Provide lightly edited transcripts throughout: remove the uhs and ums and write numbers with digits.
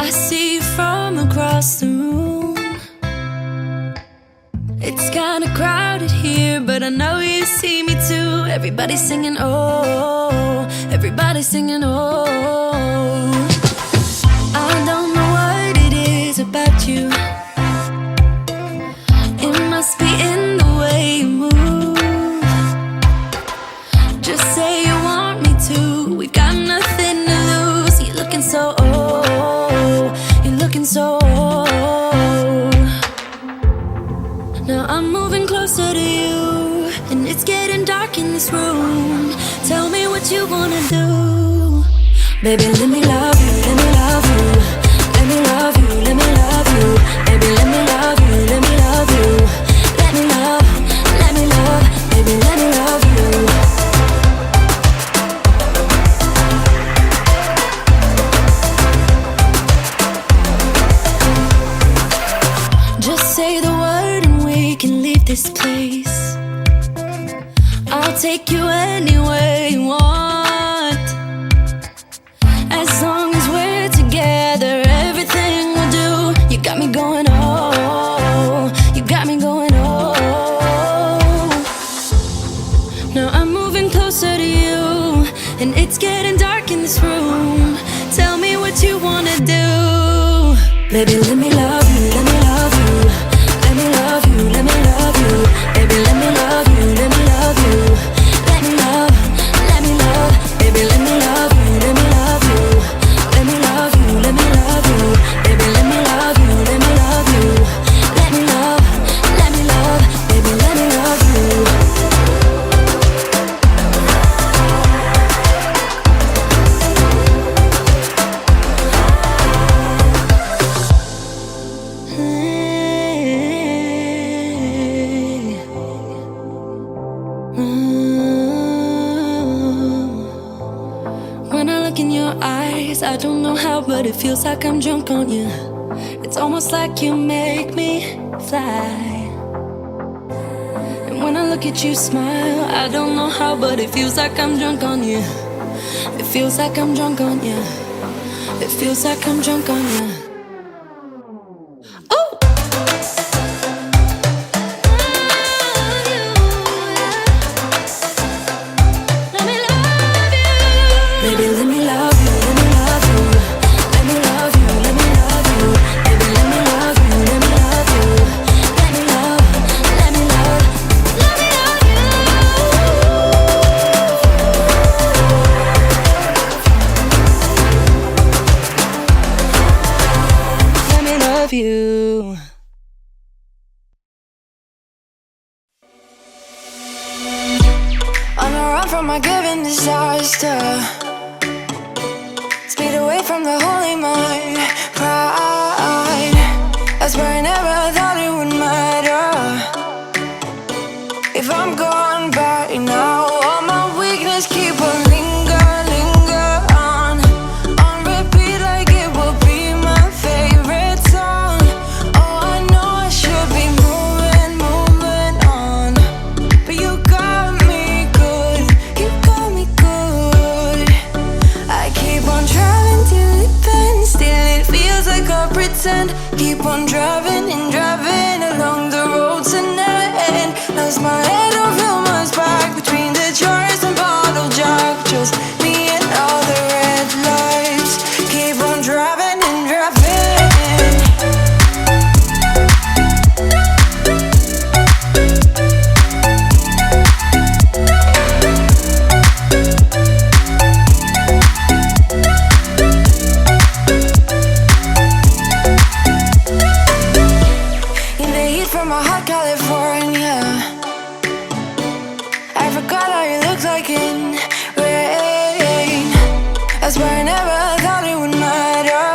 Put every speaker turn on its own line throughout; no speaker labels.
I see you from across the room. It's kinda crowded here, but I know you see me too. Everybody's singing, oh, everybody's singing, oh. I don't know what it is about you. It must be in the way you move. Just say you want me to. We got nothing to lose. You're looking so old. You're looking so old. Now I'm moving closer to you, and it's getting dark in this room. Tell me what you wanna do. Baby, let me love you, let me love you. Let me love you, let me love you. Baby, let me love you, let me love you. Let me love, let me love. Baby, let me love you. Just say the word and we can leave this place. I'll take you anywhere you want. As long as we're together, everything we'll do. You got me going, oh. You got me going, oh. Now I'm moving closer to you, and it's getting dark in this room. Tell me what you wanna do. Baby, let me love you, let me love you. Let me love you, let me love you. Baby, let me love you, let me love you. Let me love, let me love. Baby, let me love you, let me love you. Let me love you, let me love you. Baby, let me love you, let me love you. Let me love, let me love. Baby, let me love you. When I look in your eyes, I don't know how, but it feels like I'm drunk on you. It's almost like you make me fly. And when I look at you smile, I don't know how, but it feels like I'm drunk on you. It feels like I'm drunk on you. It feels like I'm drunk on you. Oh! Baby, let me love you, let me love you. Let me love you, let me love you. Baby, let me love you, let me love you. Let me love, let me love. Let me love you. Let me love you.
On the run from my given disaster, speed away from the holy mind, pride. I swear I never thought it would matter if I'm gone by now. All my weakness keep on linger on repeat like it will be my favorite song. Oh, I know I should be moving on, but you got me good, you got me good. I keep on driving till it bends, still it feels like I pretend. Keep on driving and driving along the road to never end. Lost my head, don't feel my spark between the jars and bottle jack. Just me and all the red lights. Keep on driving and driving. In the heat from my hot California, I forgot how you looked like in rain. I swear I never thought it would matter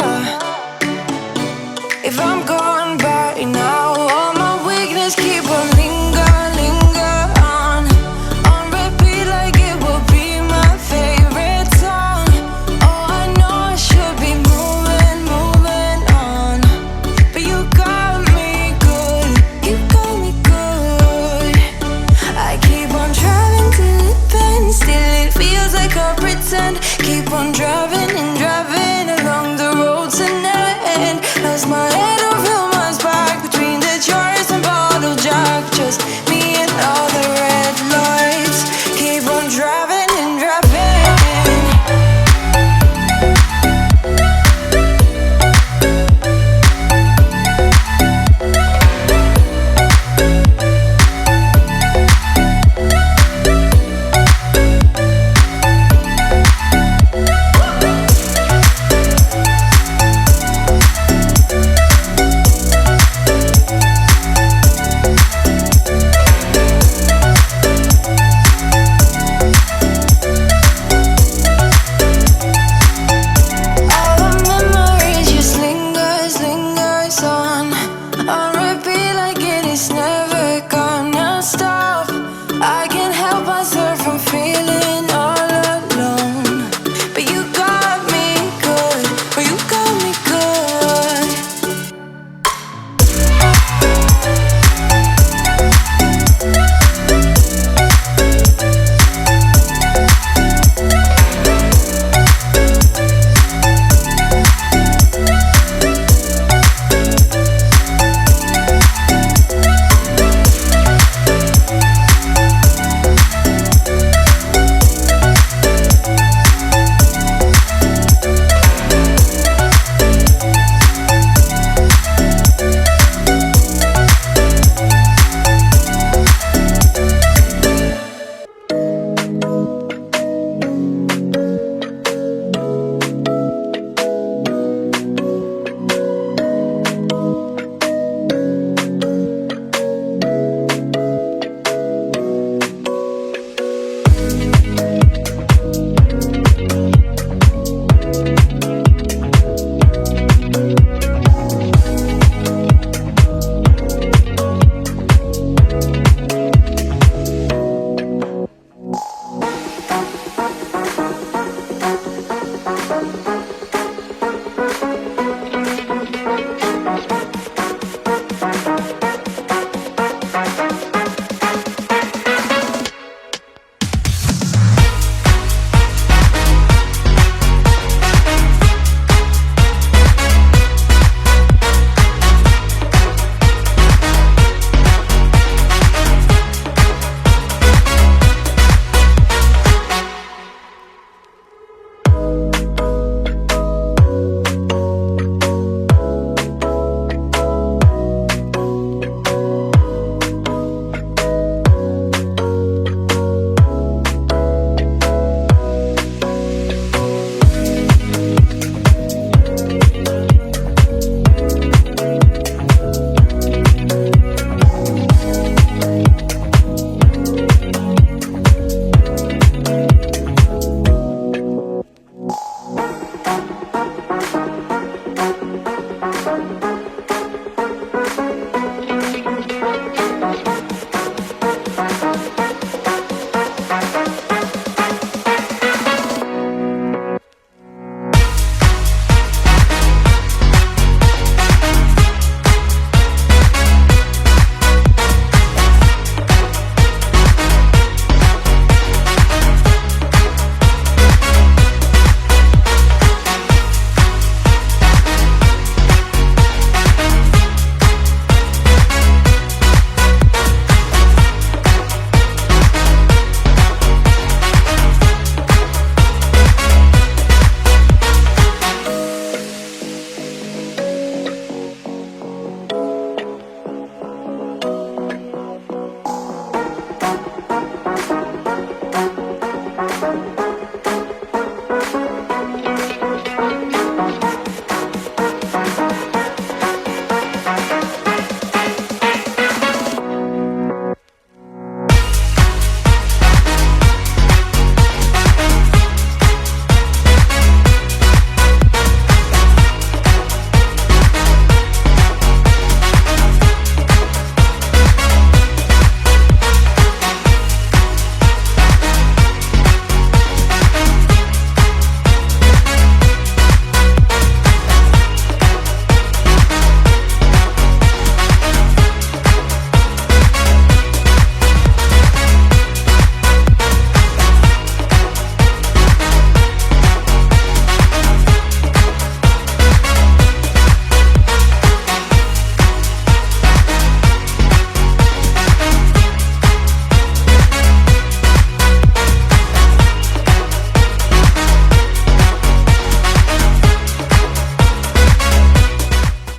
if I'm gone